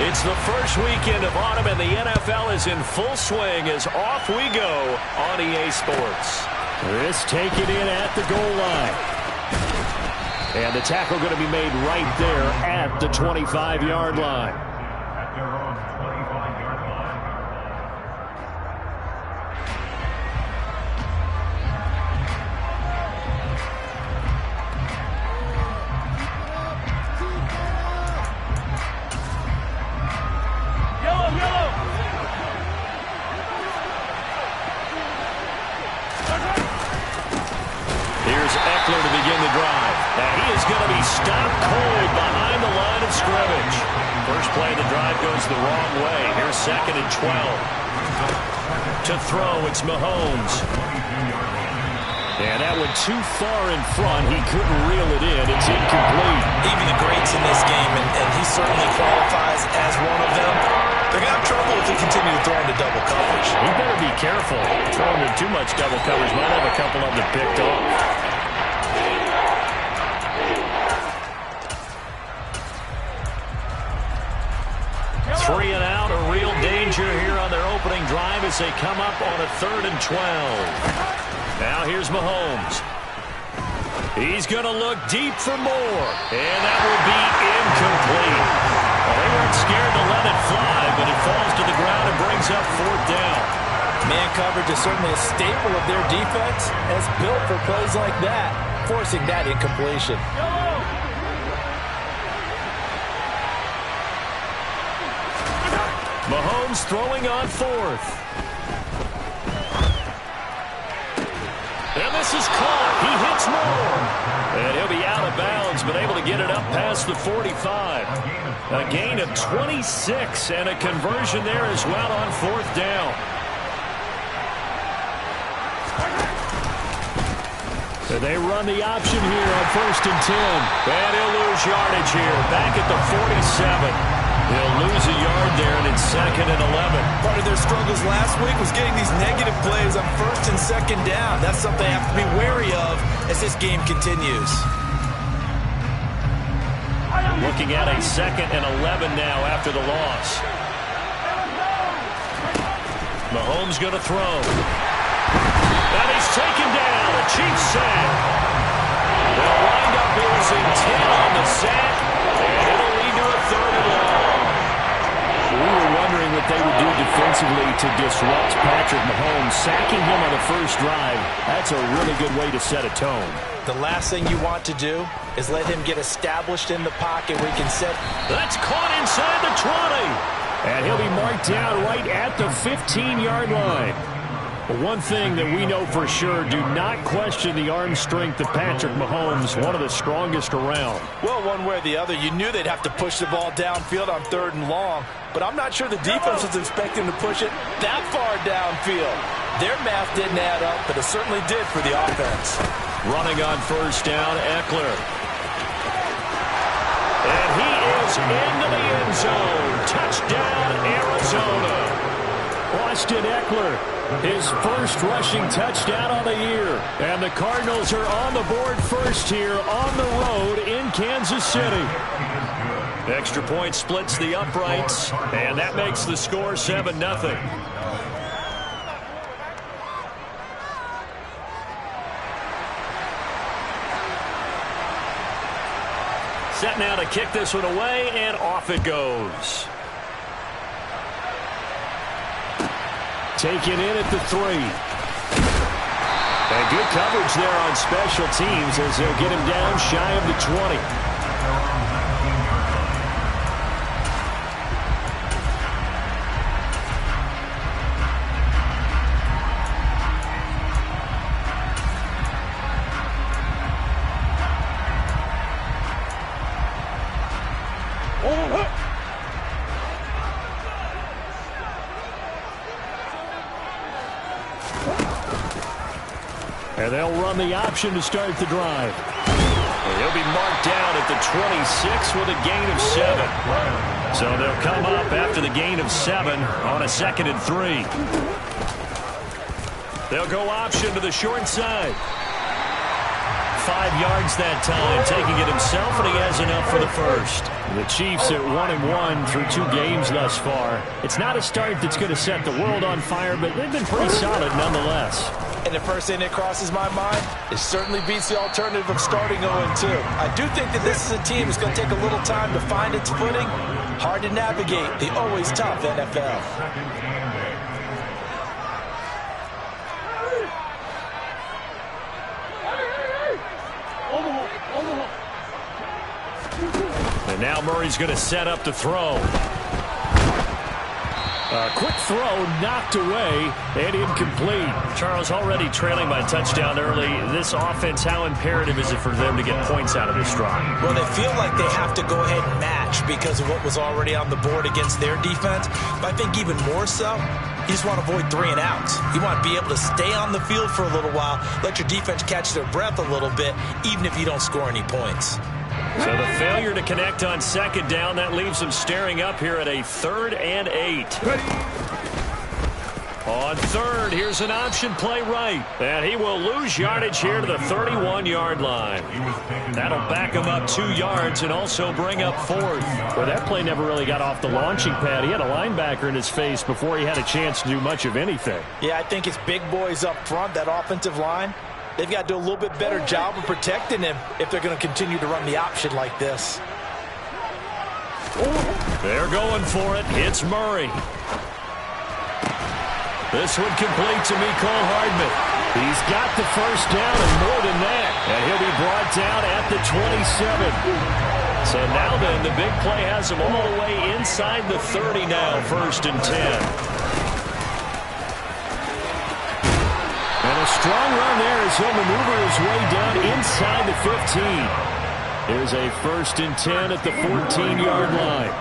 It's the first weekend of autumn, and the NFL is in full swing as off we go on EA Sports. This taken in at the goal line. And the tackle going to be made right there at the 25-yard line. To begin the drive. And he is going to be stopped cold behind the line of scrimmage. First play of the drive goes the wrong way. Here's 2nd and 12. To throw, it's Mahomes. And that went too far in front. He couldn't reel it in. It's incomplete. Even the greats in this game, and he certainly qualifies as one of them. They're going to have trouble if they continue to throw into double coverage. He better be careful. Throwing into too much double coverage might have a couple of them picked off. 3 and out, a real danger here on their opening drive as they come up on a 3rd and 12. Now here's Mahomes. He's going to look deep for more, and that will be incomplete. Well, they weren't scared to let it fly, but it falls to the ground and brings up 4th down. Man coverage is certainly a staple of their defense, and it's built for plays like that, forcing that incompletion. Mahomes throwing on 4th. And this is caught. He hits more. And he'll be out of bounds, but able to get it up past the 45. A gain of 26 and a conversion there as well on 4th down. So they run the option here on 1st and 10. And he'll lose yardage here. Back at the 47. They'll lose a yard there, and it's 2nd and 11. Part of their struggles last week was getting these negative plays on 1st and 2nd down. That's something they have to be wary of as this game continues. Looking at a 2nd and 11 now after the loss. Mahomes going to throw. And he's taken down. A cheap sack. They'll wind up losing 10 on the sack, and it'll lead to a 3rd and long. We were wondering what they would do defensively to disrupt Patrick Mahomes. Sacking him on the first drive, that's a really good way to set a tone. The last thing you want to do is let him get established in the pocket where he can set. That's caught inside the 20. And he'll be marked down right at the 15-yard line. But one thing that we know for sure, do not question the arm strength of Patrick Mahomes, one of the strongest around. Well, one way or the other, you knew they'd have to push the ball downfield on 3rd and long, but I'm not sure the defense was expecting to push it that far downfield. Their math didn't add up, but it certainly did for the offense. Running on 1st down, Eckler. And he is into the end zone. Touchdown, Arizona. Austin Eckler, his first rushing touchdown on the year. And the Cardinals are on the board first here on the road in Kansas City. Extra point splits the uprights, and that makes the score 7-0. Set now to kick this one away, and off it goes. Taken in at the 3. And good coverage there on special teams as they'll get him down shy of the 20. And they'll run the option to start the drive. And he'll be marked down at the 26 with a gain of 7. So they'll come up after the gain of 7 on a 2nd and 3. They'll go option to the short side. 5 yards that time, taking it himself, and he has enough for the first. The Chiefs at 1-1 through 2 games thus far. It's not a start that's going to set the world on fire, but they've been pretty solid nonetheless. And the first thing that crosses my mind, it certainly beats the alternative of starting 0-2. I do think that this is a team that's going to take a little time to find its footing. Hard to navigate the always tough NFL. And now Murray's going to set up to throw. Quick throw knocked away and incomplete. Charles, already trailing by touchdown early. This offense, how imperative is it for them to get points out of this drive? Well, they feel like they have to go ahead and match because of what was already on the board against their defense. But I think even more so, you just want to avoid 3 and outs. You want to be able to stay on the field for a little while, let your defense catch their breath a little bit, even if you don't score any points. So the failure to connect on second down, that leaves them staring up here at a 3rd and 8. On third, here's an option play right. And he will lose yardage here to the 31-yard line. That'll back him up 2 yards and also bring up 4th. Well, that play never really got off the launching pad. He had a linebacker in his face before he had a chance to do much of anything. Yeah, I think it's big boys up front, that offensive line. They've got to do a little bit better job of protecting him if they're going to continue to run the option like this. They're going for it. It's Murray. This one complete to Mecole Hardman. He's got the first down and more than that. And he'll be brought down at the 27. So now then, the big play has him all the way inside the 30 now, 1st and 10. And a strong run there as he'll maneuver his way down inside the 15. Here's a 1st and 10 at the 14-yard line.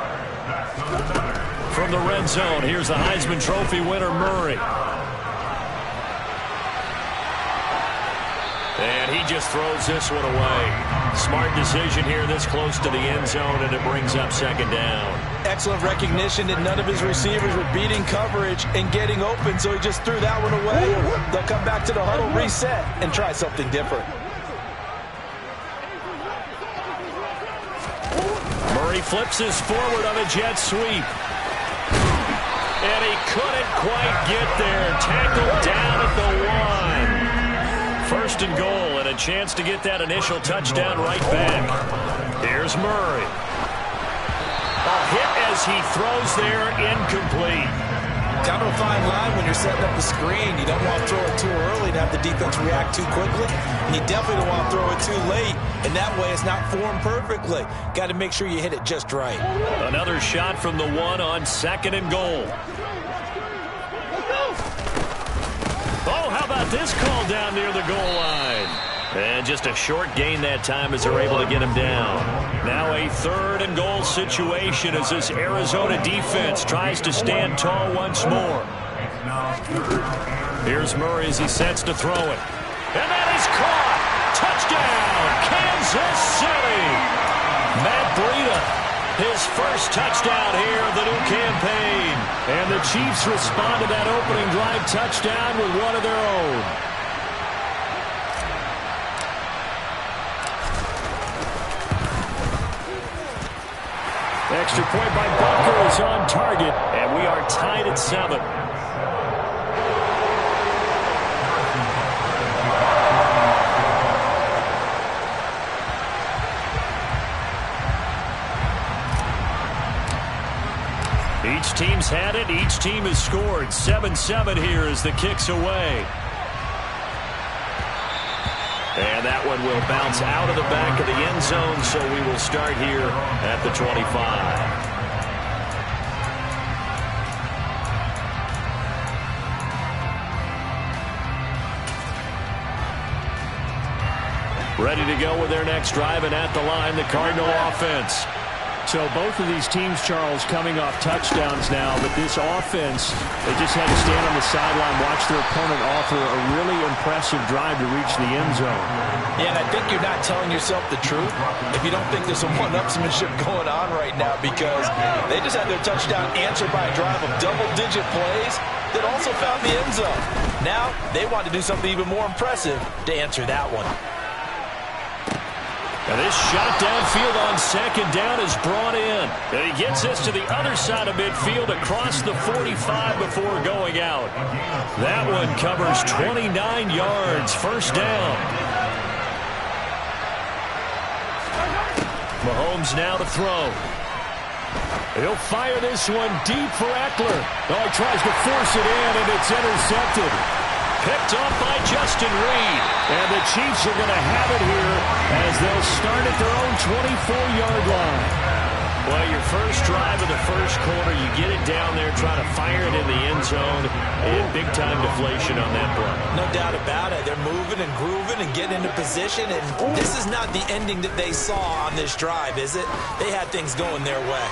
From the red zone, here's the Heisman Trophy winner, Murray. And he just throws this one away. Smart decision here this close to the end zone, and it brings up 2nd down. Excellent recognition that none of his receivers were beating coverage and getting open, so he just threw that one away. They'll come back to the huddle, reset, and try something different. Murray flips his forward on a jet sweep. And he couldn't quite get there. Tackled down at the 1. 1st and goal, and a chance to get that initial touchdown right back. Here's Murray. A hit as he throws there, incomplete. Kind of a fine line when you're setting up the screen. You don't want to throw it too early to have the defense react too quickly. And you definitely don't want to throw it too late. And that way it's not formed perfectly. Got to make sure you hit it just right. Another shot from the 1 on 2nd and goal. Oh, how about this call down near the goal line? And just a short gain that time as they're able to get him down. Now a 3rd and goal situation as this Arizona defense tries to stand tall once more. Here's Murray as he sets to throw it. And that is caught. Touchdown, Kansas City. Matt Breida, his first touchdown here of the new campaign. And the Chiefs respond to that opening drive touchdown with one of their own. Extra point by Butker is on target, and we are tied at 7. Each team's had it. Each team has scored. 7-7 here as the kick's away. And that one will bounce out of the back of the end zone, so we will start here at the 25. Ready to go with their next drive, and at the line, the Cardinal offense. So both of these teams, Charles, coming off touchdowns now, but this offense, they just had to stand on the sideline, watch their opponent offer a really impressive drive to reach the end zone. Yeah, and I think you're not telling yourself the truth if you don't think there's some one-upsmanship going on right now, because they just had their touchdown answered by a drive of double-digit plays that also found the end zone. Now, they want to do something even more impressive to answer that one. And this shot downfield on second down is brought in. And he gets this to the other side of midfield across the 45 before going out. That one covers 29 yards. First down. Mahomes now to throw. He'll fire this one deep for Eckler. Oh, he tries to force it in, and it's intercepted. Picked off by Justin Reed. And the Chiefs are going to have it here as they'll start at their own 24-yard line. Well, your first drive of the first quarter, you get it down there, try to fire it in the end zone, and big-time deflation on that play. No doubt about it. They're moving and grooving and getting into position, and this is not the ending that they saw on this drive, is it? They had things going their way.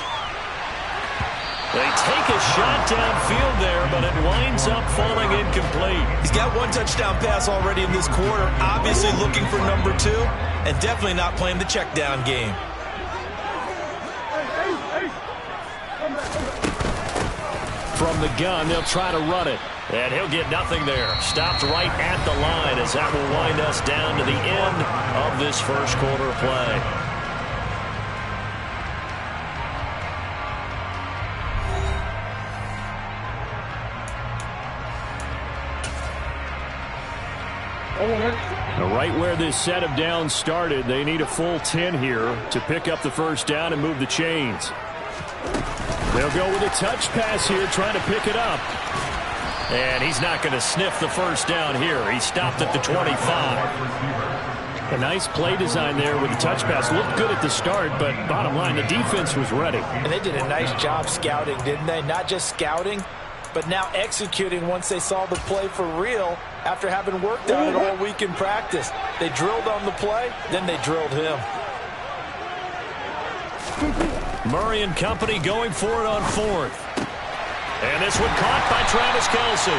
They take a shot downfield there, but it winds up falling incomplete. He's got one touchdown pass already in this quarter, obviously looking for number 2, and definitely not playing the check down game. From the gun, they'll try to run it. And he'll get nothing there. Stopped right at the line as that will wind us down to the end of this first quarter play. Right where this set of downs started, they need a full 10 here to pick up the first down and move the chains. They'll go with a touch pass here, trying to pick it up. And he's not going to sniff the first down here. He stopped at the 25. A nice play design there with the touch pass. Looked good at the start, but bottom line, the defense was ready. And they did a nice job scouting, didn't they? Not just scouting, but now executing once they saw the play for real after having worked on it all week in practice. They drilled on the play, then they drilled him. Murray and company going for it on fourth. And this one caught by Travis Kelce.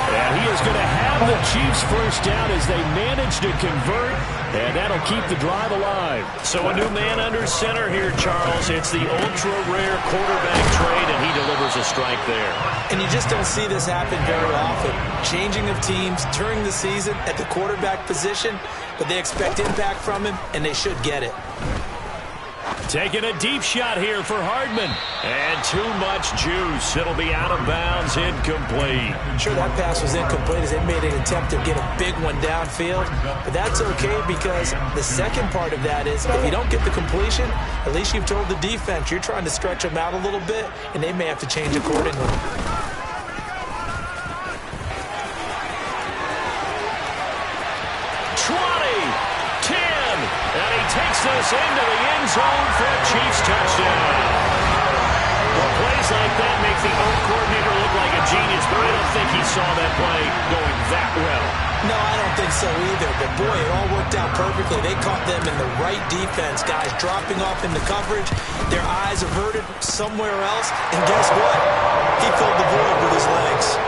And he is going to have the Chiefs first down as they manage to convert, and that'll keep the drive alive. So a new man under center here, Charles. It's the ultra-rare quarterback trade, and he delivers a strike there. And you just don't see this happen very often. Changing of teams during the season at the quarterback position, but they expect impact from him, and they should get it. Taking a deep shot here for Hardman. And too much juice. It'll be out of bounds, incomplete. Sure, that pass was incomplete as they made an attempt to get a big one downfield. But that's okay because the second part of that is if you don't get the completion, at least you've told the defense you're trying to stretch them out a little bit, and they may have to change accordingly. Takes this into the end zone for a Chiefs touchdown. Well, plays like that make the old coordinator look like a genius, but I don't think he saw that play going that well. No, I don't think so either, but boy, it all worked out perfectly. They caught them in the right defense, guys dropping off in the coverage. Their eyes averted somewhere else, and guess what? He filled the void with his legs.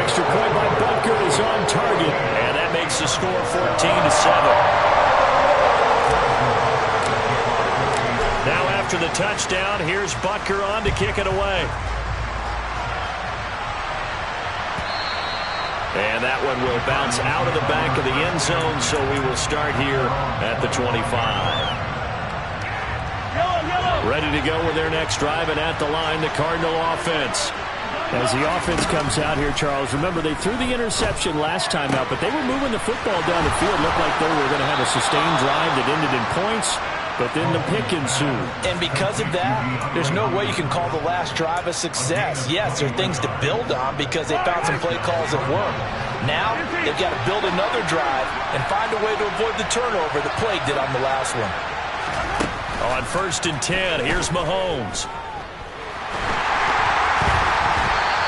Extra point by Butker is on target, and that makes the score 14-7. Now after the touchdown, here's Butker on to kick it away. And that one will bounce out of the back of the end zone, so we will start here at the 25. Ready to go with their next drive, and at the line, the Cardinal offense. As the offense comes out here, Charles, remember they threw the interception last time out, but they were moving the football down the field. Looked like they were going to have a sustained drive that ended in points. But then the pick ensued. And because of that, there's no way you can call the last drive a success. Yes, there are things to build on because they found some play calls that work. Now, they've got to build another drive and find a way to avoid the turnover that plagued did on the last one. On 1st and 10, here's Mahomes.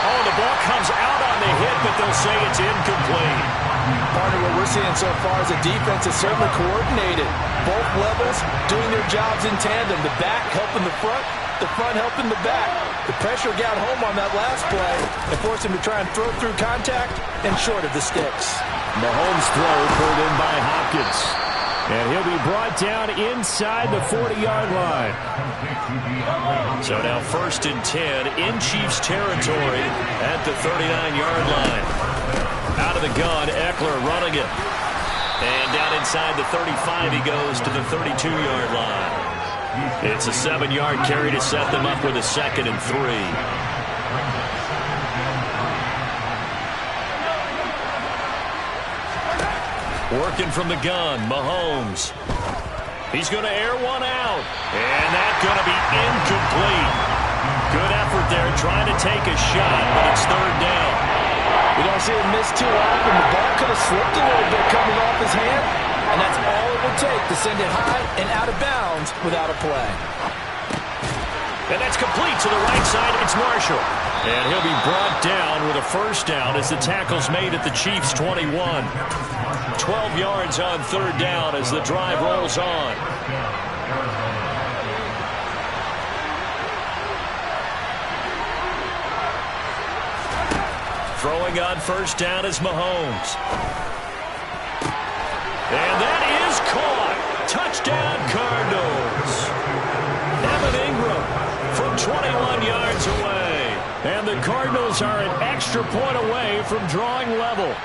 Oh, the ball comes out on the hit, but they'll say it's incomplete. Part of what we're seeing so far is the defense is certainly coordinated. Both levels doing their jobs in tandem. The back helping the front helping the back. The pressure got home on that last play and forced him to try and throw through contact and short of the sticks. Mahomes' throw pulled in by Hopkins. And he'll be brought down inside the 40-yard line. So now 1st and 10 in Chiefs territory at the 39-yard line. Out of the gun, Eckler running it. And down inside the 35, he goes to the 32-yard line. It's a 7-yard carry to set them up with a 2nd and 3. Working from the gun, Mahomes. He's going to air one out. And that's going to be incomplete. Good effort there trying to take a shot, but it's 3rd down. We don't see him miss too often. The ball could have slipped a little bit coming off his hand, and that's all it would take to send it high and out of bounds without a play. And that's complete to the right side. It's Marshall. And he'll be brought down with a 1st down as the tackle's made at the Chiefs' 21. 12 yards on 3rd down as the drive rolls on. Throwing on 1st down is Mahomes. And that is caught. Touchdown, Cardinals. Evan Ingram from 21 yards away. And the Cardinals are an extra point away from drawing level.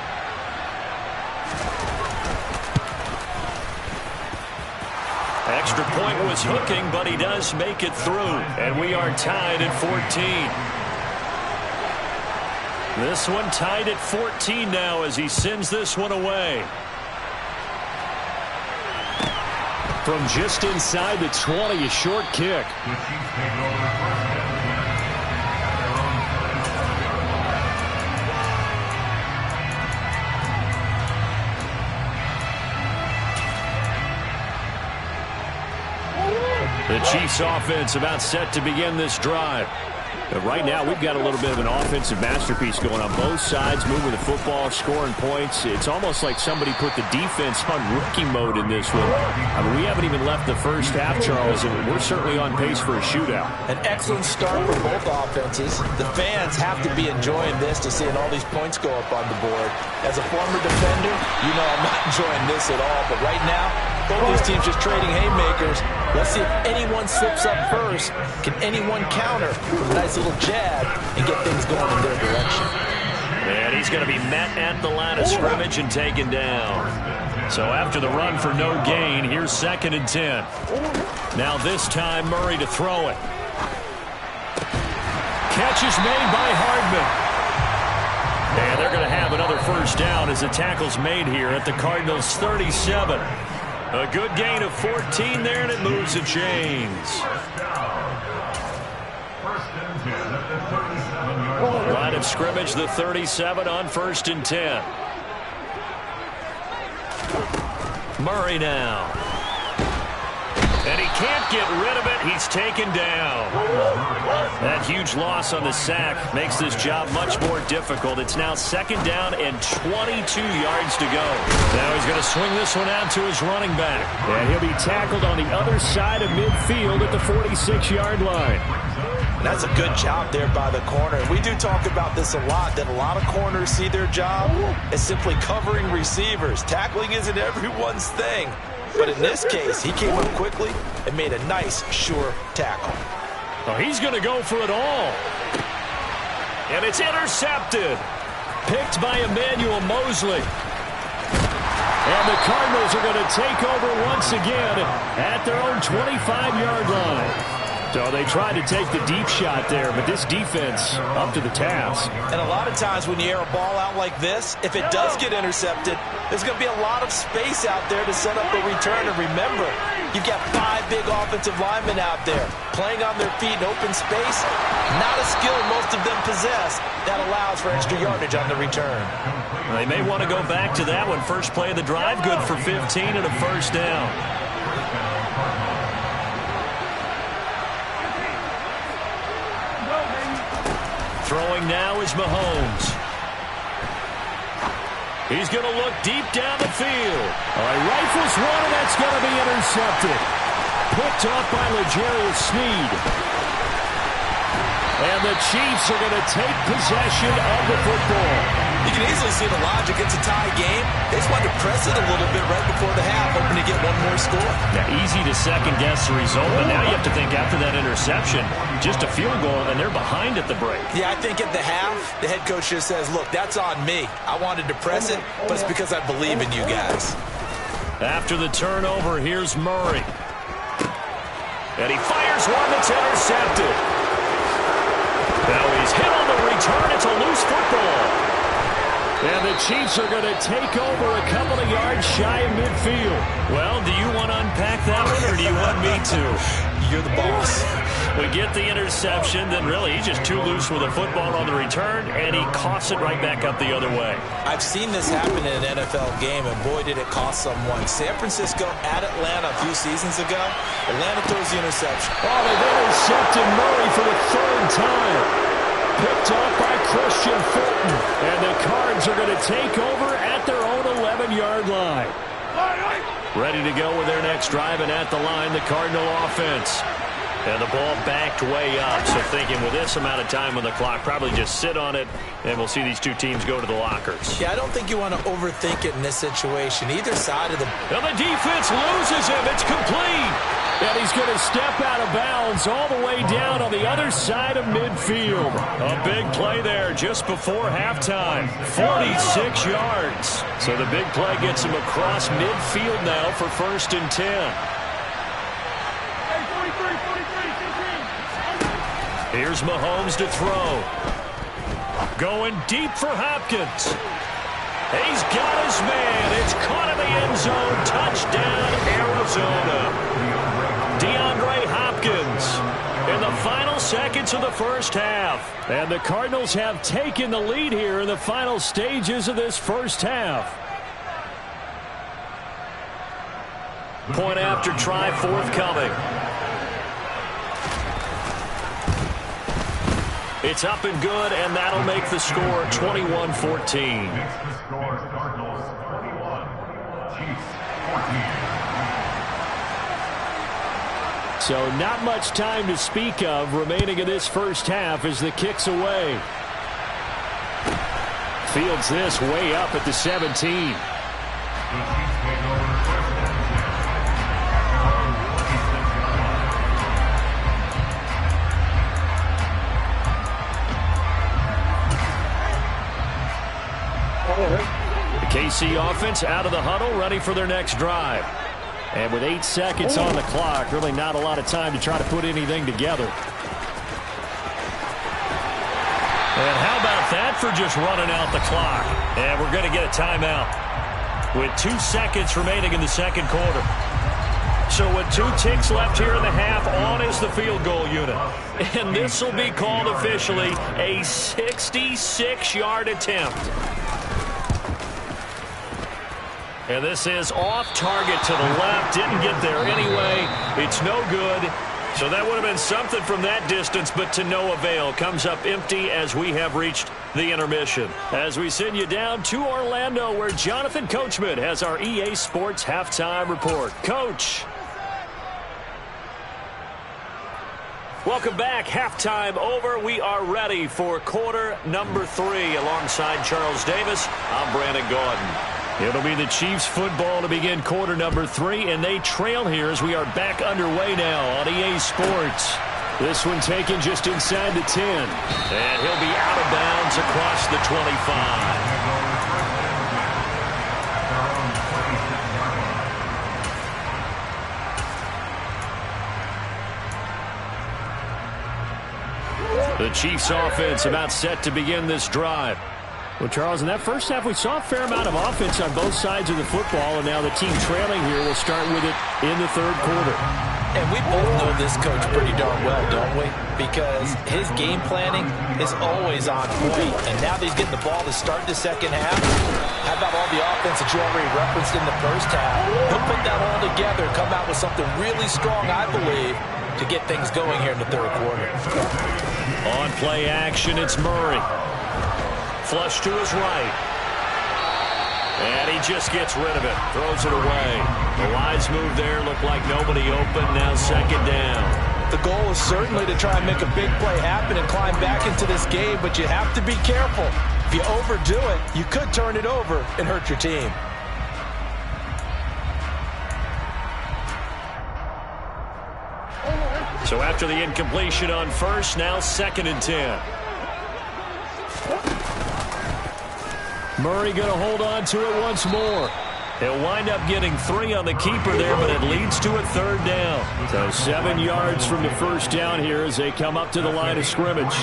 Extra point was hooking, but he does make it through. And we are tied at 14. This one tied at 14 now as he sends this one away. From just inside the 20, a short kick. The Chiefs offense about set to begin this drive. But right now, we've got a little bit of an offensive masterpiece going on both sides, moving the football, scoring points. It's almost like somebody put the defense on rookie mode in this one. I mean, we haven't even left the first half, Charles, and we're certainly on pace for a shootout. An excellent start for both offenses. The fans have to be enjoying this to seeing all these points go up on the board. As a former defender, you know I'm not enjoying this at all. But right now, both these teams just trading haymakers. Let's see if anyone slips up first. Can anyone counter with a nice little jab and get things going in their direction? And he's going to be met at the line of scrimmage and taken down. So after the run for no gain, here's 2nd and 10. Now this time Murray to throw it. Catch is made by Hardman. And they're going to have another 1st down as the tackle's made here at the Cardinals' 37. A good gain of 14 there, and it moves the chains. Line of scrimmage, the 37 on 1st and 10. Murray now. And he can't get rid of it. He's taken down. That huge loss on the sack makes this job much more difficult. It's now 2nd down and 22 yards to go. Now he's going to swing this one out to his running back. And he'll be tackled on the other side of midfield at the 46-yard line. That's a good job there by the corner. We do talk about this a lot, that a lot of corners see their job as simply covering receivers. Tackling isn't everyone's thing. But in this case, he came up quickly and made a nice, sure tackle. Oh, he's going to go for it all. And it's intercepted. Picked by Emmanuel Mosley. And the Cardinals are going to take over once again at their own 25-yard line. So they tried to take the deep shot there, but this defense up to the task. And a lot of times when you air a ball out like this, if it does get intercepted, there's going to be a lot of space out there to set up a return. And remember, you've got 5 big offensive linemen out there playing on their feet in open space. Not a skill most of them possess that allows for extra yardage on the return. They may want to go back to that one. First play of the drive, good for 15 and a 1st down. Throwing now is Mahomes. He's going to look deep down the field. All right, rifles one, and that's going to be intercepted. Picked off by L'Jarius Sneed. And the Chiefs are going to take possession of the football. You can easily see the logic. It's a tie game. They just wanted to press it a little bit right before the half, hoping to get one more score. Now, easy to second-guess the result, but now you have to think after that interception, just a field goal, and they're behind at the break. Yeah, I think at the half, the head coach just says, look, that's on me. I wanted to press it, but it's because I believe in you guys. After the turnover, here's Murray. And he fires one that's intercepted. Now he's hit on the return. It's a loose football. And the Chiefs are going to take over a couple of yards shy of midfield. Well, do you want to unpack that one, or do you want me to? You're the boss. We get the interception, then really he's just too loose with a football on the return, and he coughs it right back up the other way. I've seen this happen in an NFL game, and boy, did it cost someone. San Francisco at Atlanta a few seasons ago. Atlanta throws the interception. Oh, they've intercepted Murray for the third time. Picked off by Christian Fulton. And the Cards are going to take over at their own 11-yard line. Ready to go with their next drive, and at the line, the Cardinal offense. And the ball backed way up, so thinking with this amount of time on the clock, probably just sit on it, and we'll see these two teams go to the lockers. Yeah, I don't think you want to overthink it in this situation. Either side of the... And the defense loses him. It's complete. And he's going to step out of bounds all the way down on the other side of midfield. A big play there just before halftime. 46 yards. So the big play gets him across midfield now for 1st and 10. Here's Mahomes to throw. Going deep for Hopkins. He's got his man. It's caught in the end zone. Touchdown, Arizona. DeAndre Hopkins in the final seconds of the first half. And the Cardinals have taken the lead here in the final stages of this first half. Point after try forthcoming. It's up and good, and that'll make the score 21-14. So not much time to speak of remaining in this first half as the kick's away. Fields this way up at the 17. The KC offense out of the huddle, ready for their next drive. And with 8 seconds on the clock, really not a lot of time to try to put anything together. And how about that for just running out the clock? And we're going to get a timeout with 2 seconds remaining in the second quarter. So with 2 ticks left here in the half, on is the field goal unit. And this will be called officially a 66-yard attempt. And this is off target to the left. Didn't get there anyway. It's no good. So that would have been something from that distance, but to no avail. Comes up empty as we have reached the intermission. As we send you down to Orlando, where Jonathan Coachman has our EA Sports halftime report. Coach. Welcome back. Halftime over. We are ready for quarter number 3. Alongside Charles Davis, I'm Brandon Gordon. It'll be the Chiefs football to begin quarter number 3, and they trail here as we are back underway now on EA Sports. This one taken just inside the 10. And he'll be out of bounds across the 25. The Chiefs offense about set to begin this drive. Well, Charles, in that first half, we saw a fair amount of offense on both sides of the football, and now the team trailing here will start with it in the third quarter. And we both know this coach pretty darn well, don't we? Because his game planning is always on point. And now that he's getting the ball to start the second half, how about all the offense that you already referenced in the first half? He'll put that all together, come out with something really strong, I believe, to get things going here in the third quarter. On play action, it's Murray. Flush to his right. And he just gets rid of it. Throws it away. The wise move there. Looked like nobody open. Now second down. The goal is certainly to try and make a big play happen and climb back into this game, but you have to be careful. If you overdo it, you could turn it over and hurt your team. So after the incompletion on first, now second and 10. Murray going to hold on to it once more. He'll wind up getting 3 on the keeper there, but it leads to a 3rd down. So 7 yards from the first down here as they come up to the line of scrimmage.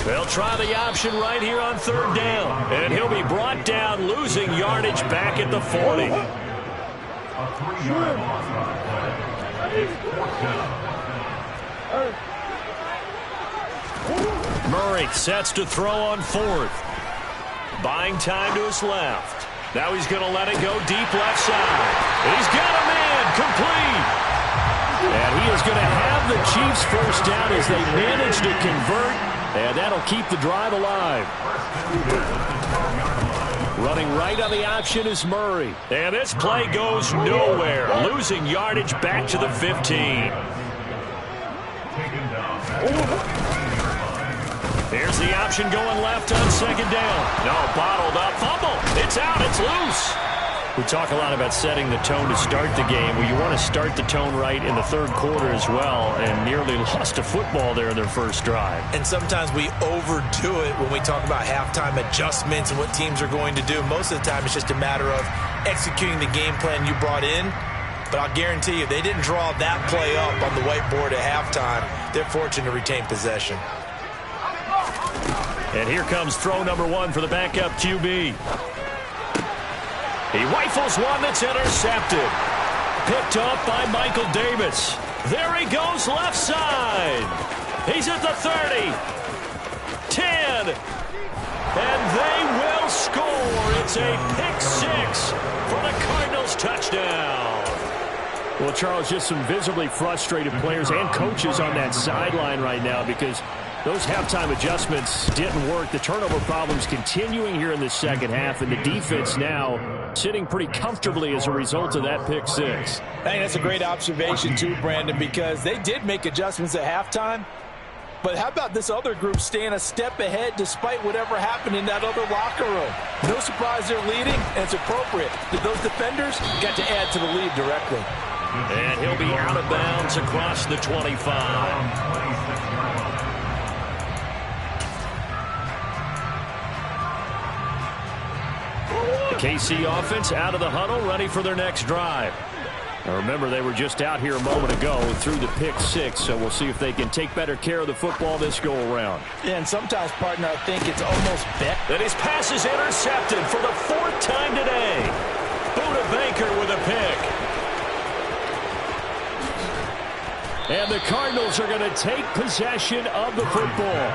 They'll try the option right here on 3rd down. And he'll be brought down, losing yardage back at the 40. Murray sets to throw on 4th. Buying time to his left. Now he's going to let it go deep left side. He's got a man complete. And he is going to have the Chiefs first down as they manage to convert. And that'll keep the drive alive. Running right on the option is Murray. And this play goes nowhere. Losing yardage back to the 15. Here's the option going left on 2nd down. No, bottled up. Fumble. It's out. It's loose. We talk a lot about setting the tone to start the game. Well, you want to start the tone right in the 3rd quarter as well, and nearly lost a football there in their first drive. And sometimes we overdo it when we talk about halftime adjustments and what teams are going to do. Most of the time, it's just a matter of executing the game plan you brought in. But I'll guarantee you, they didn't draw that play up on the whiteboard at halftime. They're fortunate to retain possession. And here comes throw number 1 for the backup QB. He rifles one that's intercepted. Picked off by Michael Davis. There he goes left side. He's at the 30. 10. And they will score. It's a pick 6 for the Cardinals touchdown. Well, Charles, just some visibly frustrated players and coaches on that sideline right now because those halftime adjustments didn't work. The turnover problems continuing here in the second half, and the defense now sitting pretty comfortably as a result of that pick 6. I think that's a great observation too, Brandon, because they did make adjustments at halftime. But how about this other group staying a step ahead despite whatever happened in that other locker room? No surprise they're leading, and it's appropriate. Those defenders got to add to the lead directly. And he'll be out of bounds across the 25. KC offense out of the huddle, ready for their next drive. Now remember, they were just out here a moment ago through the pick 6, so we'll see if they can take better care of the football this go-around. Yeah, and sometimes, partner, I think it's almost bet. And his pass is intercepted for the 4th time today. Buda Baker with a pick. And the Cardinals are going to take possession of the football.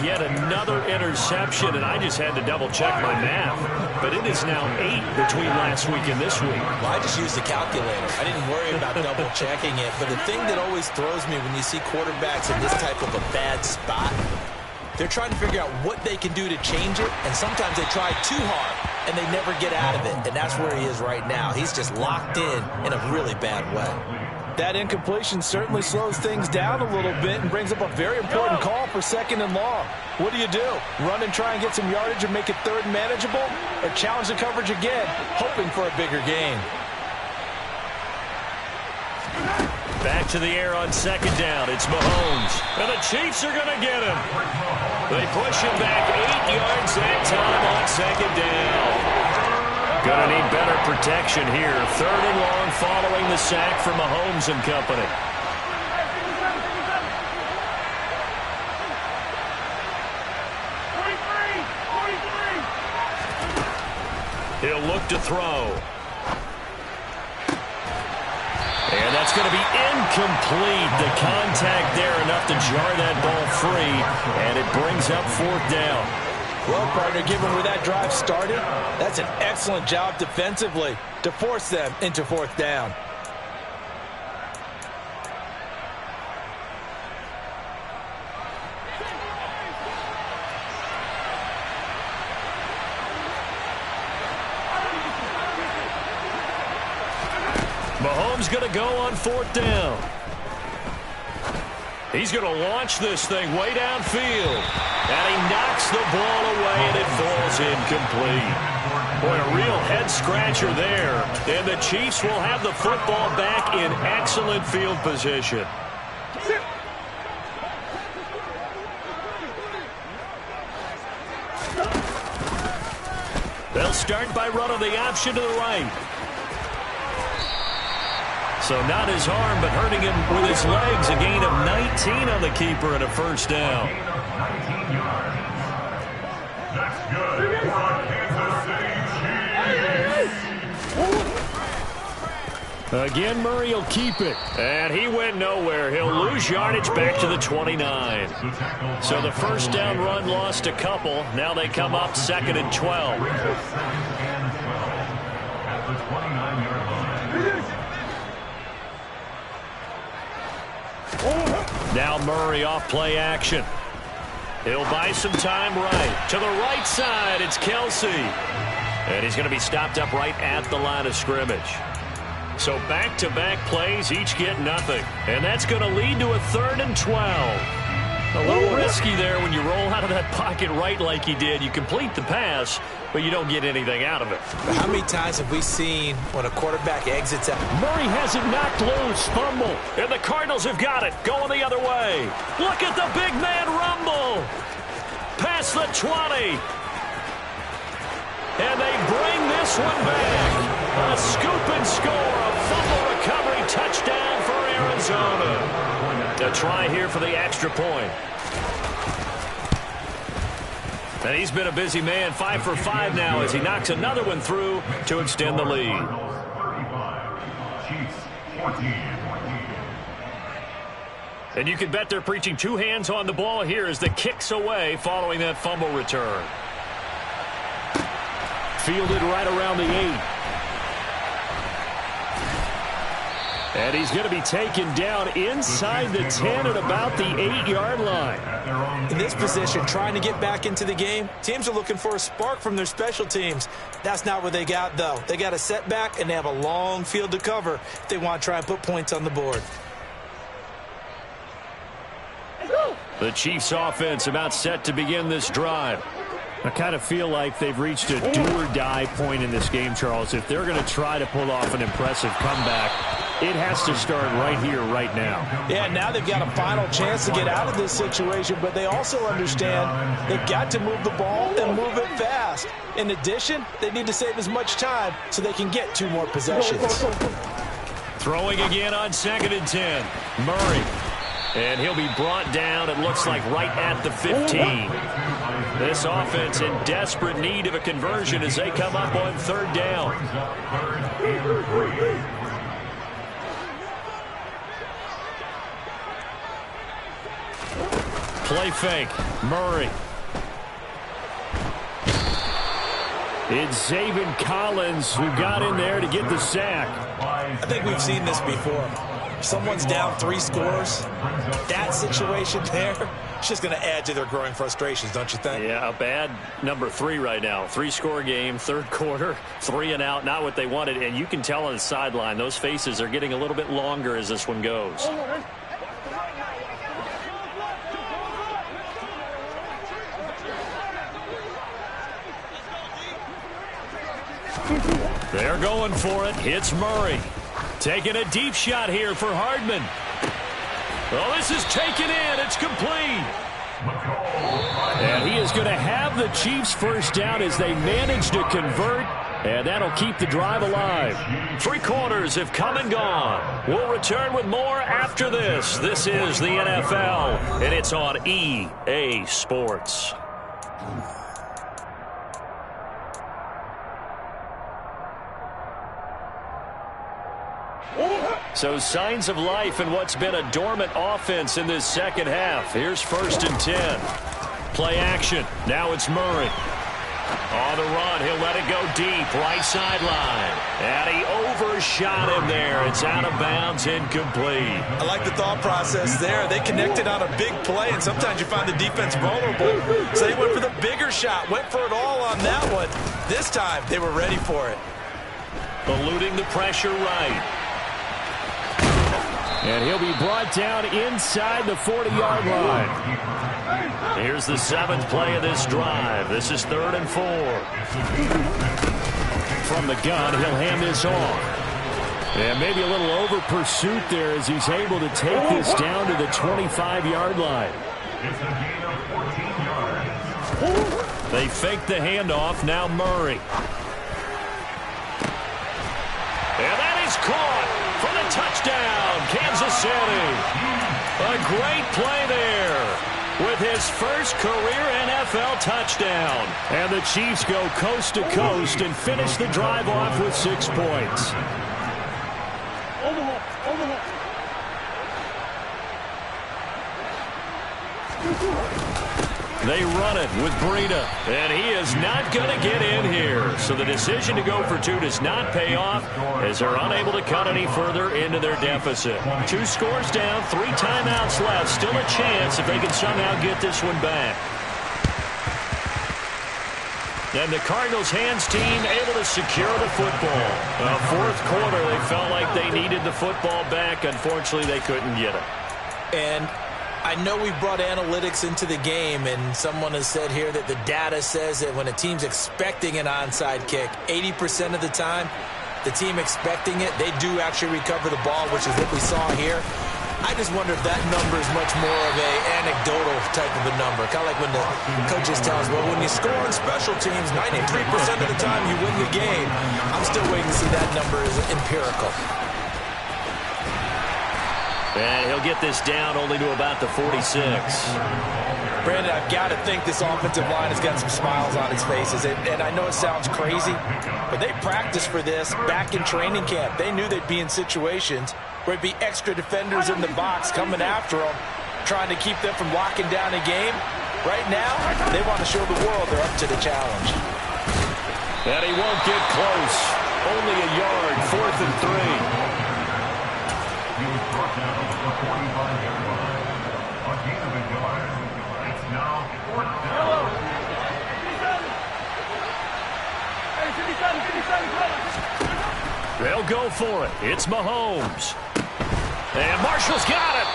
Yet another interception, and I just had to double-check my math. But it is now 8 between last week and this week. Well, I just used the calculator. I didn't worry about double-checking it. But the thing that always throws me when you see quarterbacks in this type of a bad spot, they're trying to figure out what they can do to change it, and sometimes they try too hard, and they never get out of it. And that's where he is right now. He's just locked in a really bad way. That incompletion certainly slows things down a little bit and brings up a very important call for 2nd and long. What do? Run and try and get some yardage and make it 3rd and manageable? Or challenge the coverage again, hoping for a bigger gain? Back to the air on 2nd down. It's Mahomes. And the Chiefs are going to get him. They push him back 8 yards that time on 2nd down. Going to need better protection here. 3rd and long following the sack from Mahomes and company. He'll look to throw. And that's going to be incomplete. The contact there enough to jar that ball free. And it brings up 4th down. Well, partner, given where that drive started, that's an excellent job defensively to force them into 4th down. Mahomes going to go on 4th down. He's going to launch this thing way downfield. And he knocks the ball away, and it falls incomplete. Boy, a real head-scratcher there. And the Chiefs will have the football back in excellent field position. They'll start by running the option to the right. So not his arm, but hurting him with his legs. A gain of 19 on the keeper and a first down. That's good for Kansas City Chiefs. Again, Murray will keep it. And he went nowhere. He'll lose yardage back to the 29. So the first down run lost a couple. Now they come up 2nd and 12. At the 29-yard line. Now Murray off play action. He'll buy some time right. To the right side, it's Kelsey. And he's going to be stopped up right at the line of scrimmage. So back-to-back plays, each get nothing. And that's going to lead to a 3rd and 12. A little risky there when you roll out of that pocket right like he did. You complete the pass, but you don't get anything out of it. But how many times have we seen when a quarterback exits out? Murray has it knocked loose. Fumble. And the Cardinals have got it. Going the other way. Look at the big man rumble. Past the 20. And they bring this one back. A scoop and score. A fumble recovery touchdown for Arizona. A try here for the extra point. And he's been a busy man. 5 for 5 now as he knocks another one through to extend the lead. And you can bet they're preaching 2 hands on the ball here as the kick's away following that fumble return. Fielded right around the 8. And he's going to be taken down inside the 10 at about the 8-yard line. In this position, trying to get back into the game, teams are looking for a spark from their special teams. That's not what they got, though. They got a setback, and they have a long field to cover if they want to try and put points on the board. The Chiefs offense about set to begin this drive. I kind of feel like they've reached a do-or-die point in this game, Charles. If they're going to try to pull off an impressive comeback, it has to start right here, right now. Yeah, now they've got a final chance to get out of this situation, but they also understand they've got to move the ball and move it fast. In addition, they need to save as much time so they can get 2 more possessions. Throwing again on 2nd and 10. Murray. And he'll be brought down, it looks like, right at the 15. This offense in desperate need of a conversion as they come up on 3rd down. Play fake. Murray. It's Zaven Collins who got in there to get the sack. I think we've seen this before. Someone's down 3 scores. That situation there, it's just going to add to their growing frustrations, don't you think? Yeah, a bad number 3 right now. 3-score game, 3rd quarter, 3 and out, not what they wanted. And you can tell on the sideline, those faces are getting a little bit longer as this one goes. They're going for it. It's Murray. Taking a deep shot here for Hardman. Oh, this is taken in. It's complete. And he is going to have the Chiefs first down as they manage to convert. And that'll keep the drive alive. 3 quarters have come and gone. We'll return with more after this. This is the NFL, and it's on EA Sports. So signs of life in what's been a dormant offense in this second half. Here's 1st and 10. Play action. Now it's Murray. On the run, he'll let it go deep, right sideline. And he overshot him there. It's out of bounds, incomplete. I like the thought process there. They connected on a big play, and sometimes you find the defense vulnerable. So they went for the bigger shot, went for it all on that one. This time, they were ready for it. Eluding the pressure right. And he'll be brought down inside the 40-yard line. Here's the 7th play of this drive. This is 3rd and 4. From the gun, he'll hand this off. And maybe a little over pursuit there as he's able to take this down to the 25-yard line. It's a gain of 14 yards. They fake the handoff. Now Murray. And that is caught for the touchdown, Kansas City. A great play there with his first career NFL touchdown. And the Chiefs go coast to coast and finish the drive off with 6 points. They run it with Breida, and he is not going to get in here. So the decision to go for 2 does not pay off as they're unable to cut any further into their deficit. 2 scores down, 3 timeouts left. Still a chance if they can somehow get this one back. And the Cardinals' hands team able to secure the football. Fourth quarter, they felt like they needed the football back. Unfortunately, they couldn't get it. And I know we brought analytics into the game, and someone has said here that the data says that when a team's expecting an onside kick, 80% of the time, the team expecting it, they do actually recover the ball, which is what we saw here. I just wonder if that number is much more of a anecdotal type of a number. Kind of like when the coaches tell us, well, when you score on special teams, 93% of the time you win the game. I'm still waiting to see that number is empirical. And he'll get this down only to about the 46. Brandon, I've got to think this offensive line has got some smiles on its faces. And I know it sounds crazy, but they practiced for this back in training camp. They knew they'd be in situations where it'd be extra defenders in the box coming after them, trying to keep them from locking down a game. Right now, they want to show the world they're up to the challenge. And he won't get close. Only a yard, 4th and 3. He was brought down to the 45-yard line. A gain of a yard. It's now 4th down. They'll go for it. It's Mahomes. And Marshall's got it.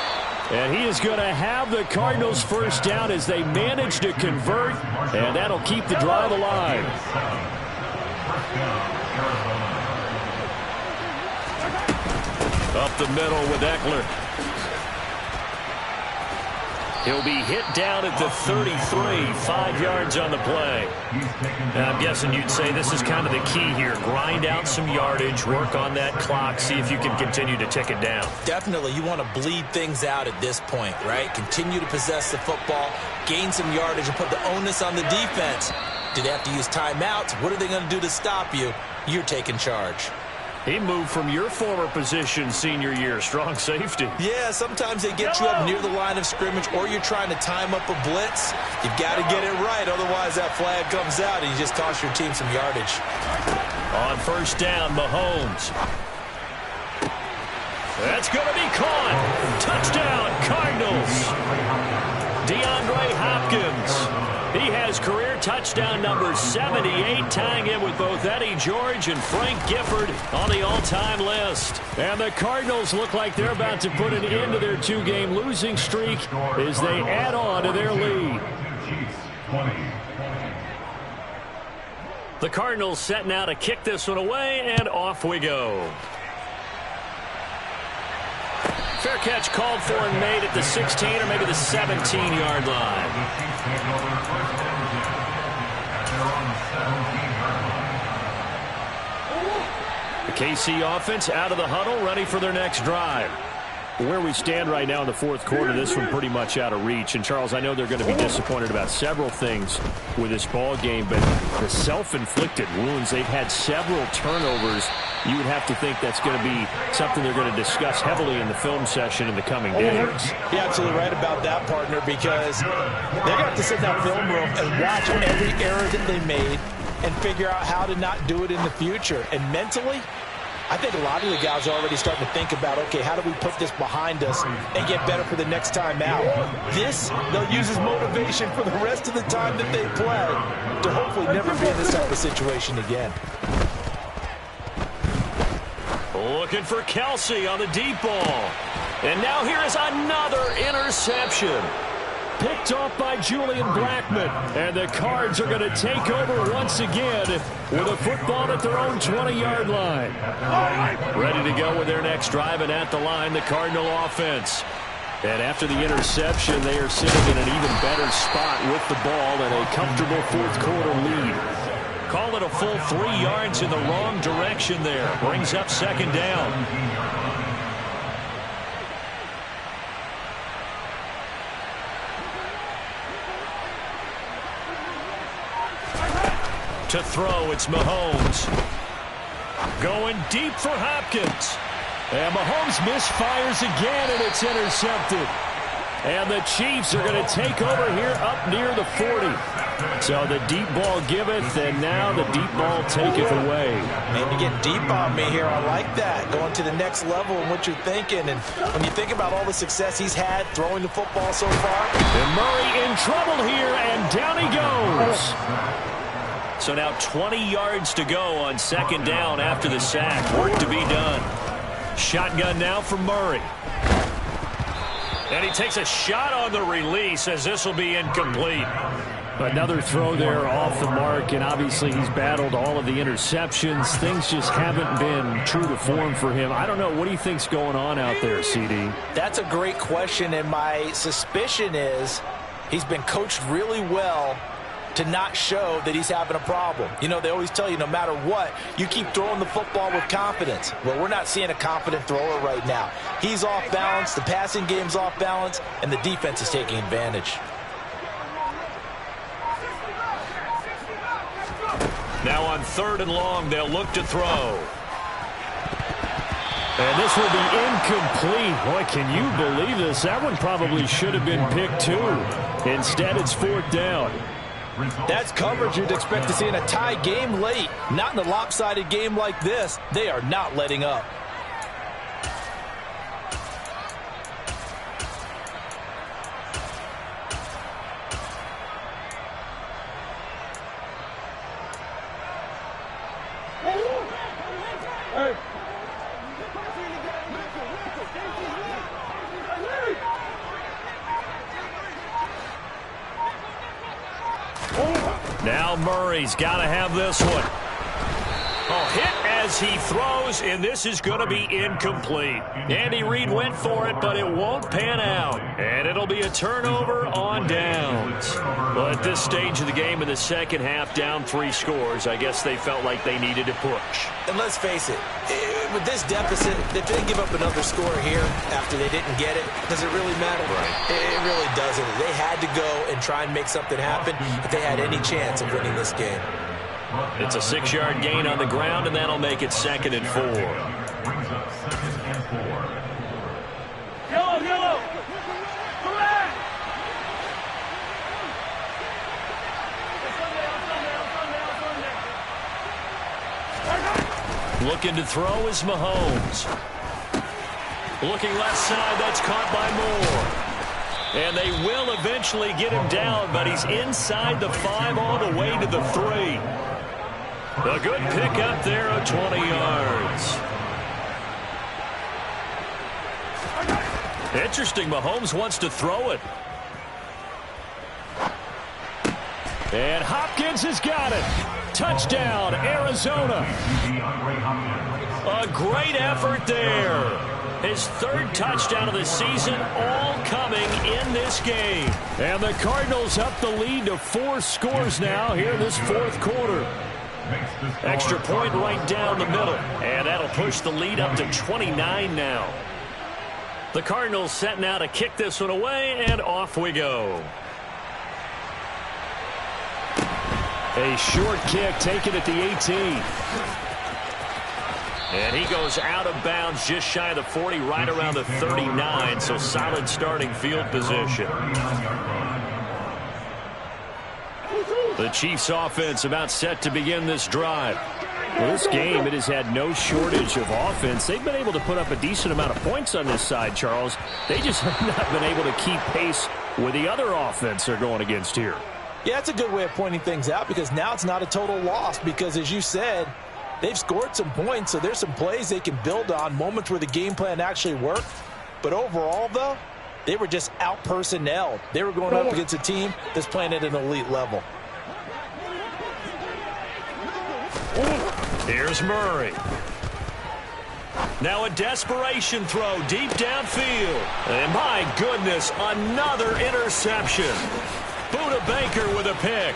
And he is going to have the Cardinals first down as they manage to convert, and that'll keep the drive alive. First down, Arizona. Up the middle with Eckler. He'll be hit down at the 33, 5 yards on the play. And I'm guessing you'd say this is kind of the key here. Grind out some yardage, work on that clock, see if you can continue to tick it down. Definitely, you want to bleed things out at this point, right? Continue to possess the football, gain some yardage, and put the onus on the defense. Do they have to use timeouts? What are they going to do to stop you? You're taking charge. He moved from your former position senior year, strong safety. Yeah, sometimes they get you up near the line of scrimmage, or you're trying to time up a blitz. You've got to get it right, otherwise that flag comes out and you just cost your team some yardage. On first down, Mahomes. That's going to be caught. Touchdown, Cardinals. DeAndre Hopkins. He has career touchdown number 78, tying it with both Eddie George and Frank Gifford on the all-time list. And the Cardinals look like they're about to put an end to their 2-game losing streak as they add on to their lead. The Cardinals setting out to kick this one away, and off we go. Fair catch called for and made at the 16 or maybe the 17-yard line. The KC offense out of the huddle, ready for their next drive. Where we stand right now in the fourth quarter, this one pretty much out of reach. And, Charles, I know they're going to be disappointed about several things with this ball game, but the self-inflicted wounds, they've had several turnovers. You would have to think that's going to be something they're going to discuss heavily in the film session in the coming days. You're absolutely right about that, partner, because they're going to have to sit in that film room and watch every error that they made and figure out how to not do it in the future. And mentally, I think a lot of the guys are already starting to think about, okay, how do we put this behind us and get better for the next time out? This, they'll use as motivation for the rest of the time that they play to hopefully never be in this type of situation again. Looking for Kelsey on the deep ball. And now here is another interception. Picked off by Julian Blackmon. And the Cards are going to take over once again with a football at their own 20-yard line. Ready to go with their next drive, and at the line, the Cardinal offense. And after the interception, they are sitting in an even better spot with the ball and a comfortable fourth quarter lead. call it a full 3 yards in the wrong direction there. Brings up second down. To throw, it's Mahomes. Going deep for Hopkins. And Mahomes misfires again, and it's intercepted. And the Chiefs are going to take over here up near the 40. So the deep ball giveth, and now the deep ball taketh away. Man, you get deep on me here. I like that. Going to the next level and what you're thinking. And when you think about all the success he's had throwing the football so far. And Murray in trouble here, and down he goes. So now 20 yards to go on second down after the sack. Work to be done. Shotgun now for Murray. And he takes a shot on the release as this will be incomplete. Another throw there off the mark, and obviously he's battled all of the interceptions. Things just haven't been true to form for him. I don't know. What do you think's going on out there, CD? That's a great question, and my suspicion is he's been coached really well to not show that he's having a problem. You know, they always tell you no matter what, you keep throwing the football with confidence. Well, we're not seeing a confident thrower right now. He's off balance, the passing game's off balance, and the defense is taking advantage. Now on 3rd and long, they'll look to throw. And this will be incomplete. Boy, can you believe this? That one probably should have been picked too. Instead, it's 4th down. That's coverage you'd expect to see in a tie game late. Not in a lopsided game like this. They are not letting up. Now Murray's got to have this one. Oh, hit as he throws, and this is going to be incomplete. Andy Reid went for it, but it won't pan out. And it'll be a turnover on downs. Well, at this stage of the game in the second half, down 3 scores, I guess they felt like they needed to push. And let's face it, with this deficit, if they give up another score here after they didn't get it, does it really matter? Right. It really doesn't. They had to go and try and make something happen if they had any chance of winning this game. It's a 6-yard gain on the ground, and that'll make it 2nd and 4. Looking to throw is Mahomes. Looking left side, that's caught by Moore. And they will eventually get him down, but he's inside the 5 all the way to the 3. A good pickup there of 20 yards. Interesting, Mahomes wants to throw it. And Hopkins has got it. Touchdown, Arizona. A great effort there. His 3rd touchdown of the season, all coming in this game. And the Cardinals up the lead to 4 scores now here in this 4th quarter. Extra point right down the middle. And that'll push the lead up to 29 now. The Cardinals set now to kick this one away, and off we go. A short kick taken at the 18. And he goes out of bounds just shy of the 40, right around the 39, so solid starting field position. The Chiefs offense about set to begin this drive. Well, this game, it has had no shortage of offense. They've been able to put up a decent amount of points on this side, Charles. They just have not been able to keep pace with the other offense they're going against here. Yeah, that's a good way of pointing things out because now it's not a total loss because, as you said, they've scored some points, so there's some plays they can build on, moments where the game plan actually worked. But overall, though, they were just out-personnelled. They were going up against a team that's playing at an elite level. Here's Murray. Now a desperation throw deep downfield. And my goodness, another interception. Buda Baker with a pick.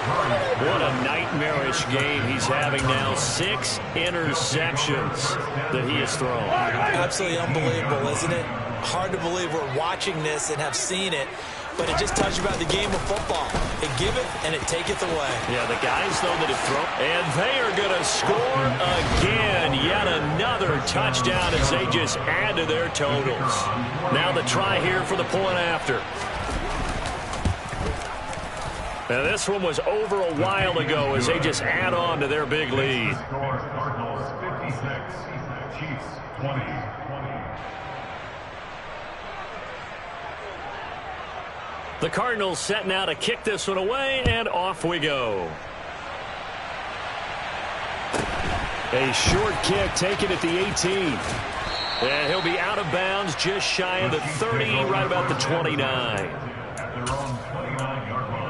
What a nightmarish game he's having now. 6 interceptions that he has thrown. Absolutely unbelievable, isn't it? Hard to believe we're watching this and have seen it, but it just tells you about the game of football. It giveth and it taketh away. Yeah, the guys, though, that have thrown. And they are going to score again. Yet another touchdown as they just add to their totals. Now the try here for the point after. Now this one was over a while ago as they just add on to their big lead. Cardinals 56, Chiefs 20. The Cardinals set now to kick this one away, and off we go. A short kick taken at the 18. And he'll be out of bounds just shy of the 30, right about the 29. At their own 29-yard line.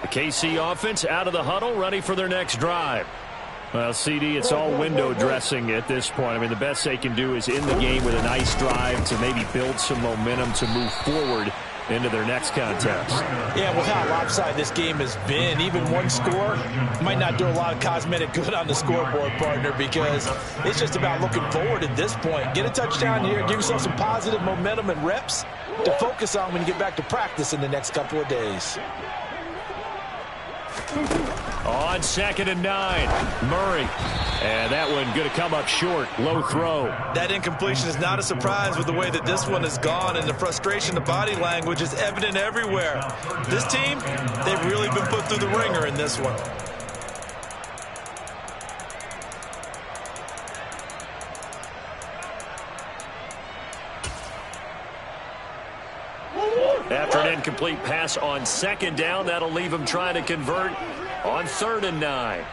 The KC offense out of the huddle, ready for their next drive. Well, CD, it's all window dressing at this point. I mean, the best they can do is in the game with a nice drive to maybe build some momentum to move forward into their next contest. Yeah, with how lopsided this game has been, even one score might not do a lot of cosmetic good on the scoreboard, partner, because it's just about looking forward at this point. Get a touchdown here, give yourself some positive momentum and reps to focus on when you get back to practice in the next couple of days. On 2nd and 9, Murray. And that one going to come up short. Low throw. That incompletion is not a surprise with the way that this one has gone, and the frustration, the body language is evident everywhere. This team, they've really been put through the ringer in this one. After an incomplete pass on 2nd down, that'll leave him trying to convert on 3rd and 9.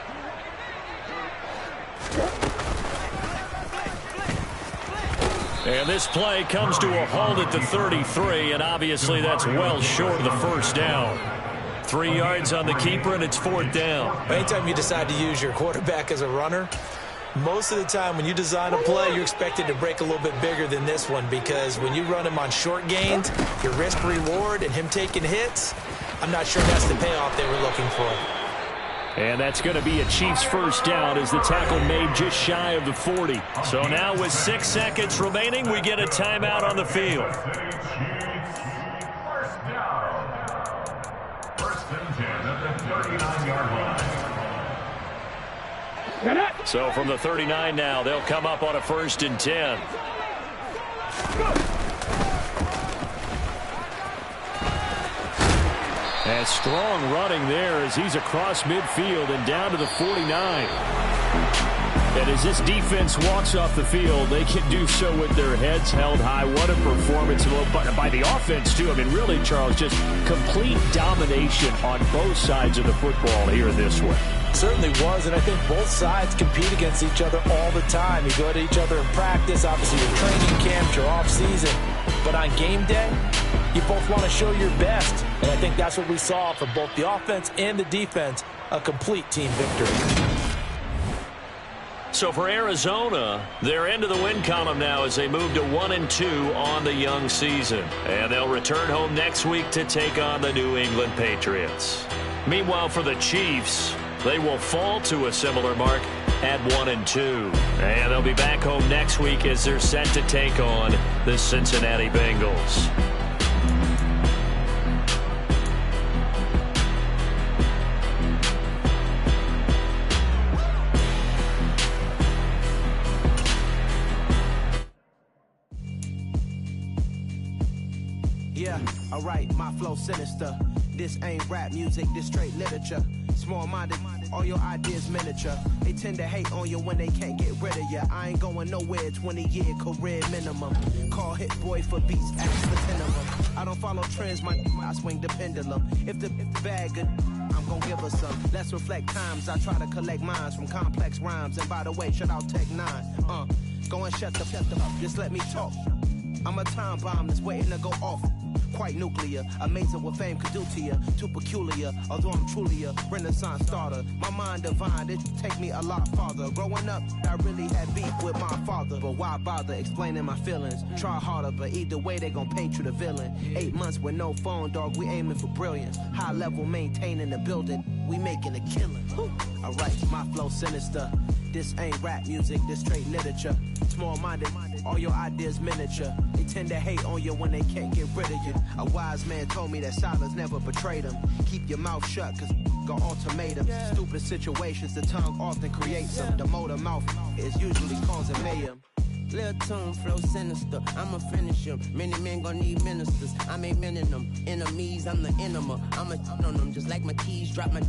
And this play comes to a halt at the 33, and obviously that's well short of the first down. 3 yards on the keeper, and it's 4th down. Anytime you decide to use your quarterback as a runner, most of the time when you design a play, you're expected to break a little bit bigger than this one, because when you run him on short gains, your risk-reward and him taking hits, I'm not sure that's the payoff they were looking for. And that's going to be a Chiefs first down as the tackle made just shy of the 40. So now with 6 seconds remaining, we get a timeout on the field. First down. 1st and 10 at the 39-yard line. So from the 39 now, they'll come up on a 1st and 10. And strong running there as he's across midfield and down to the 49. And as this defense walks off the field, they can do so with their heads held high. What a performance by the offense, too. I mean, really, Charles, just complete domination on both sides of the football here in this one. Certainly was, and I think both sides compete against each other all the time. You go to each other in practice, obviously your training camp, your off season, but on game day, you both want to show your best, and I think that's what we saw from both the offense and the defense, a complete team victory. So for Arizona, they're into the win column now as they move to 1-2 on the young season, and they'll return home next week to take on the New England Patriots. Meanwhile, for the Chiefs, they will fall to a similar mark at 1-2. And they'll be back home next week as they're set to take on the Cincinnati Bengals. Yeah, alright, my flow sinister. This ain't rap music, this straight literature. Small-minded, all your ideas miniature. They tend to hate on you when they can't get rid of you. I ain't going nowhere, 20-year career minimum. Call hit boy for beats, ask for 10 of them. I don't follow trends, I swing the pendulum. If the bag good, I'm gonna give her some. Let's reflect times, I try to collect minds from complex rhymes. And by the way, shout out Tech 9. Go and shut the up, just let me talk. I'm a time bomb that's waiting to go off. quite nuclear. Amazing what fame could do to you. Too peculiar, although I'm truly a renaissance starter. My mind divine, it take me a lot farther. Growing up, I really had beef with my father. But why bother explaining my feelings? Try harder, but either way they gon' paint you the villain. 8 months with no phone, dog, we aiming for brilliance. High level maintaining the building, we making a killing. Alright, my flow sinister. This ain't rap music, this straight literature. Small-minded, all your ideas miniature. They tend to hate on you when they can't get rid of you. A wise man told me that silence never betrayed him. Keep your mouth shut, cause got ultimatums. Stupid situations, the tongue often creates them. The motor mouth is usually causing mayhem. Lil' tune, flow sinister, I'ma finish him. Many men gon' need ministers, I'm aiming them. Enemies, I'm the enema. I'ma on them, just like my keys, drop my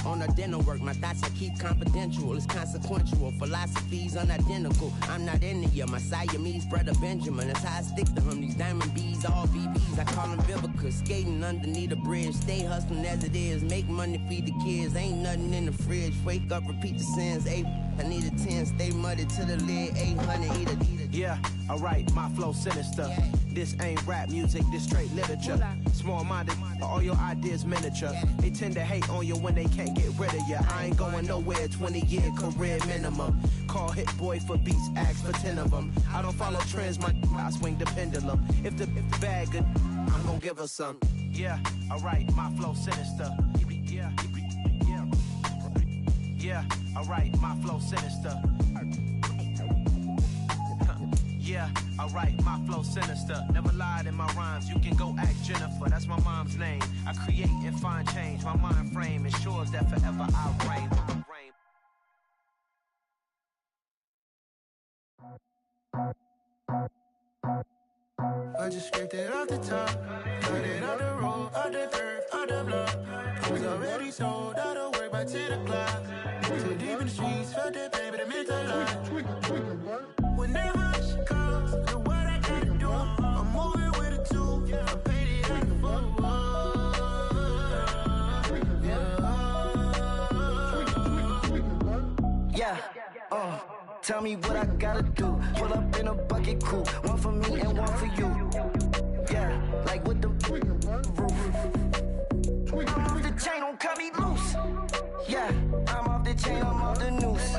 on the dinner work. My thoughts I keep confidential, it's consequential. Philosophies unidentical, I'm not into you. My Siamese brother Benjamin, that's how I stick to him. These diamond bees, all BBs, I call them Vivica. Skating underneath the bridge, stay hustling as it is. Make money, feed the kids, ain't nothing in the fridge. Wake up, repeat the sins, I need a 10, stay muddy to the lid, 800, eat it. Yeah, alright, my flow sinister. This ain't rap music, this straight literature. Small-minded, all your ideas miniature. They tend to hate on you when they can't get rid of you. I ain't going nowhere, 20-year career minimum. Call Hit Boy for beats, ask for 10 of them. I don't follow trends, I swing the pendulum. If the bag good, I'm gon' give her some. Yeah, alright, my flow sinister. Yeah, alright, my flow sinister. Yeah, alright, my flow sinister. Never lied in my rhymes, you can go ask Jennifer. That's my mom's name. I create and find change. My mind frame ensures that forever I reign. I just scraped it off the top, cut it off the road, off the turf, off the block. I was already sold out of work by 10 o'clock. Too deep in the streets, felt that pain, but it meant a lot. When that rush comes, know what I gotta do. I'm moving with a two, I paid it out the full. Tell me what I gotta do. Pull up in a bucket crew, one for me and one for you. Yeah, like with the roof. I'm off the chain, don't cut me loose. Yeah, I'm off the chain, I'm off the noose.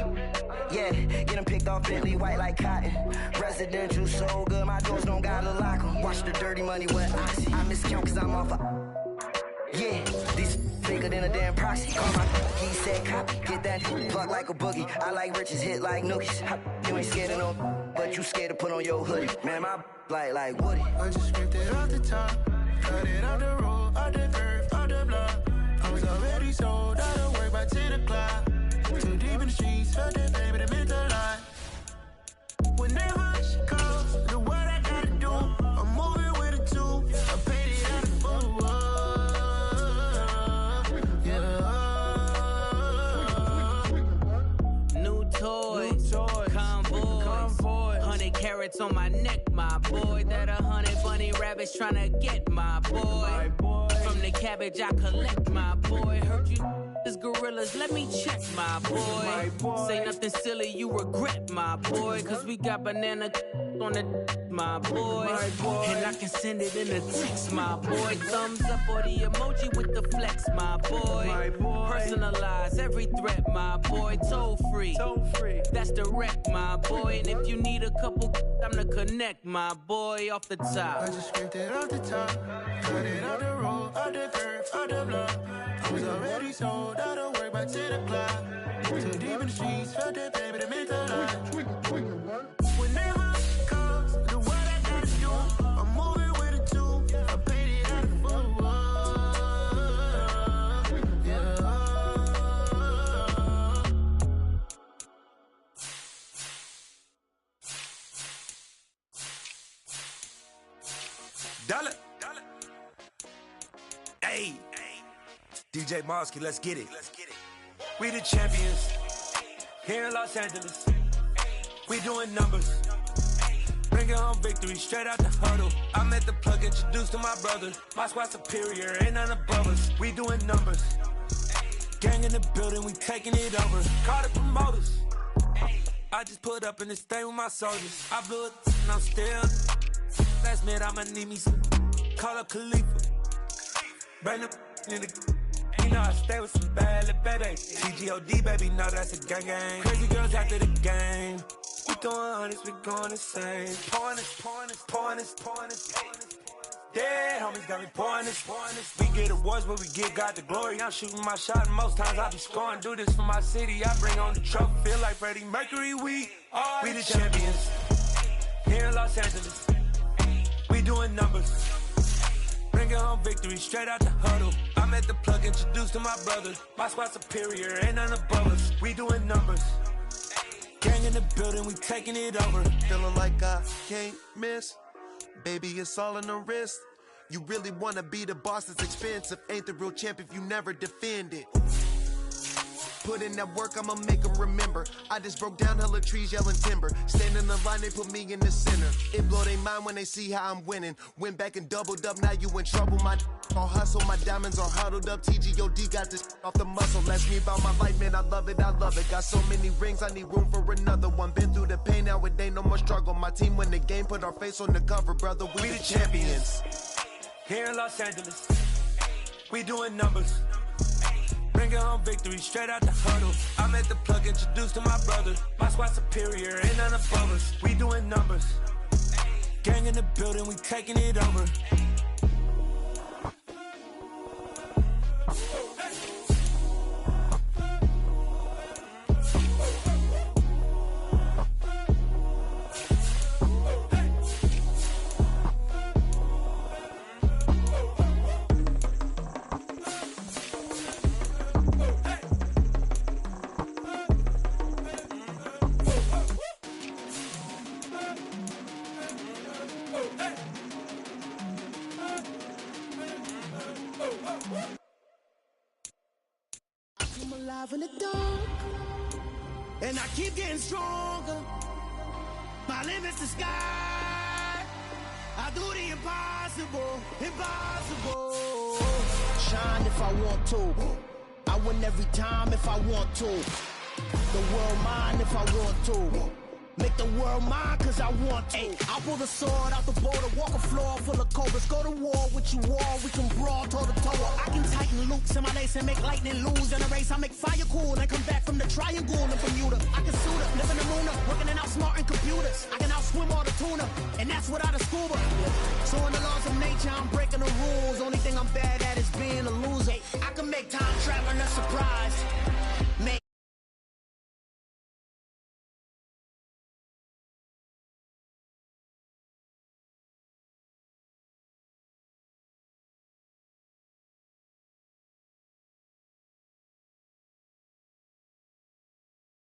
Yeah, getting picked off Bentley white like cotton. Residential so good, my doors don't gotta lock 'em. Watch the dirty money with oxy. I miscount cause I'm off yeah, these bigger than a damn proxy. Call my he said copy, get that plug like a boogie. I like riches, hit like nookies. You ain't scared of no, but you scared to put on your hoodie. Man, my like Woody. I just scraped it off the top, cut it off the road, off the turf, off the block. I was already sold out of work by 10 o'clock. Too deep in the streets, felt that pain, but it meant a lot. When that rush comes, know what I gotta do. I'm moving with a two, I paid it out the full. Carrots on my neck, my boy. That 100 bunny rabbits tryna get my boy. From the cabbage I collect, my boy. Heard you is gorillas, let me check, my boy. Say nothing silly, you regret, my boy. Cause we got banana on the my boy. And I can send it in a text, my boy. Thumbs up or the emoji with the flex, my boy. Personalize every threat, my boy. Toll free, that's direct, my boy. And if you need a couple, I'm the connect, my boy. Off the top, I just scraped it off the top, cut it off the road, off the turf, off the block. I was already sold out of work by 10 o'clock. Too deep in the streets, felt that pain, but it meant a lot. When that rush comes, know what I gotta do. I'm moving with a two, I paid it out the full. Dollar. Hey, DJ Mosky, let's get it. We the champions here in Los Angeles. We doing numbers, bringing home victory straight out the huddle. I'm at the plug, introduced to my brothers. My squad superior, ain't none above us. We doing numbers, gang in the building, we taking it over. Call the promoters. I just put up in this thing with my soldiers. I blew it and I'm still. Last minute I'ma need me some. call her Khalifa. Bring them in the. You know I stay with some bad little baby. CGOD, baby, know that's a gang gang. Crazy girls after the game. We doing hundreds, we going insane. Pouring this. Dead homies got me pouring this. We get awards, but we get God the glory. I'm shooting my shot, and most times I be scoring. Do this for my city, I bring on the trophy. Feel like Freddie Mercury, we the champions. Here in Los Angeles, we doing numbers. Bringing home victory straight out the huddle. I'm at the plug, introduced to my brother. My squad superior, ain't none above us. We doing numbers. Gang in the building, we taking it over. Feeling like I can't miss. Baby, it's all in the wrist. You really wanna be the boss, it's expensive. Ain't the real champ if you never defend it. Put in that work, I'ma make them remember. I just broke down hella trees, yelling timber. Standing in the line, they put me in the center. It blow they mind when they see how I'm winning. Went back and doubled up, now you in trouble. My all hustle, my diamonds are huddled up. TGOD got this off the muscle. Ask me about my life, man, I love it. Got so many rings, I need room for another one. Been through the pain, now it ain't no more struggle. My team win the game, put our face on the cover, brother. We the champions. Here in Los Angeles, we doing numbers. Bringing home victory straight out the huddle. I'm at the plug, introduced to my brother. My squad superior, ain't none above us. We doing numbers. Gang in the building, we taking it over. I'm alive in the dark, and I keep getting stronger. My limit's the sky. I do the impossible. Shine if I want to. I win every time if I want to. The world mine if I want to. Make the world mine cause I want to. I pull the sword out the border, walk a floor full of cobras. Go to war with you all, we can brawl toe to toe. I can tighten loops in my lace and make lightning lose in a race. I make fire cool and come back from the triangle in Bermuda. I can suit up, live in the moon up, working and outsmarting computers. I can outswim all the tuna, and that's without a scuba. So in the laws of nature, I'm breaking the rules.